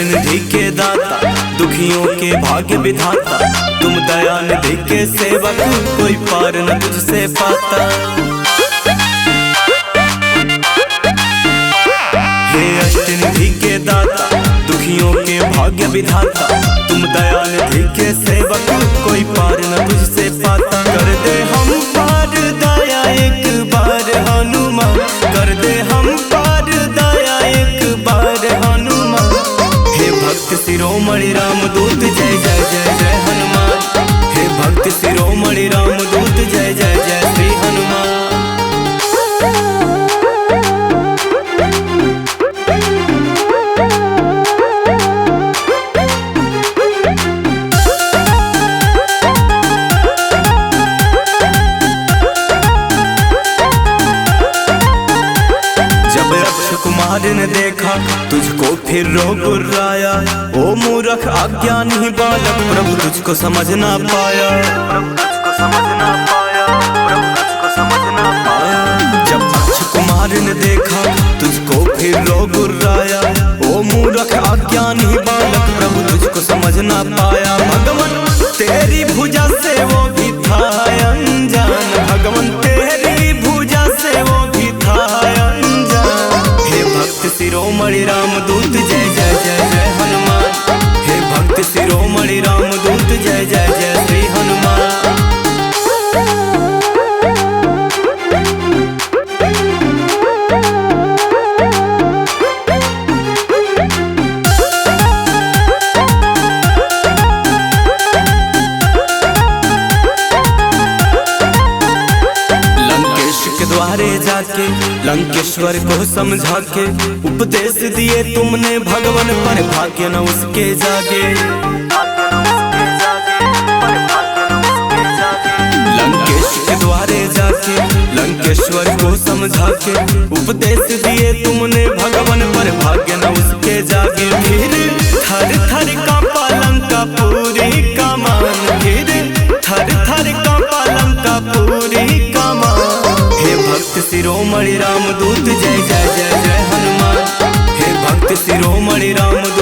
अष्टनिधि के दाता, दुखियों के भाग्य विधाता, तुम दयानिधि के सेवक, कोई पार न तुझसे पाता। हे अष्टनिधि के दाता, दुखियों के भाग्य विधाता, तुम दयानिधि के सेवक, कोई पार न तुझसे पाता। कर दे हम पार दया एक बार हनुमान, कर दे हम पार दया एक बार हनुमान। हे भक्त शिरोमणि रामदूत जय जय जय जय हनुमान, हे भक्त शिरोमणि रामदूत जय जय जय श्री हनुमान। कुमार ने देखा तुझको फिर रो गुर्राया, ओ मूर्ख अज्ञानी बालक, प्रभु तुझको समझ ना पाया, प्रभु तुझको समझ ना पाया, प्रभु तुझको समझ ना पाया। जब अक्ष कुमार ने देखा तुझको फिर रो गुर्राया, ओ मूर्ख अज्ञानी बालक, प्रभु तुझको समझ ना पाया। भगवान तेरी भुजा से वो भी था अनजान, भगवान तेरी भुजा से वो भी था अनजान। हे भक्त शिरोमणि रामदूत जय जय जय जय हनुमान, हे भक्त शिरोमणि रामदूत जय जय जय श्री हनुमान। द्वारे जाके लंकेश्वर को समझा के, उपदेश दिए तुमने भगवान, पर भाग्य न उसके जागे। लंकेश के द्वारे जाके लंकेश्वर को समझा के, उपदेश दिए तुमने भगवान, पर भाग्य न उसके जागे। फिर थर थर कांपा लंका पूरी कमान, फिर थर थर कांपा लंका पूरी कमान। हे भक्त शिरोमणि रामदूत जय जय जय जय हनुमान, हे भक्त शिरोमणि रामदूत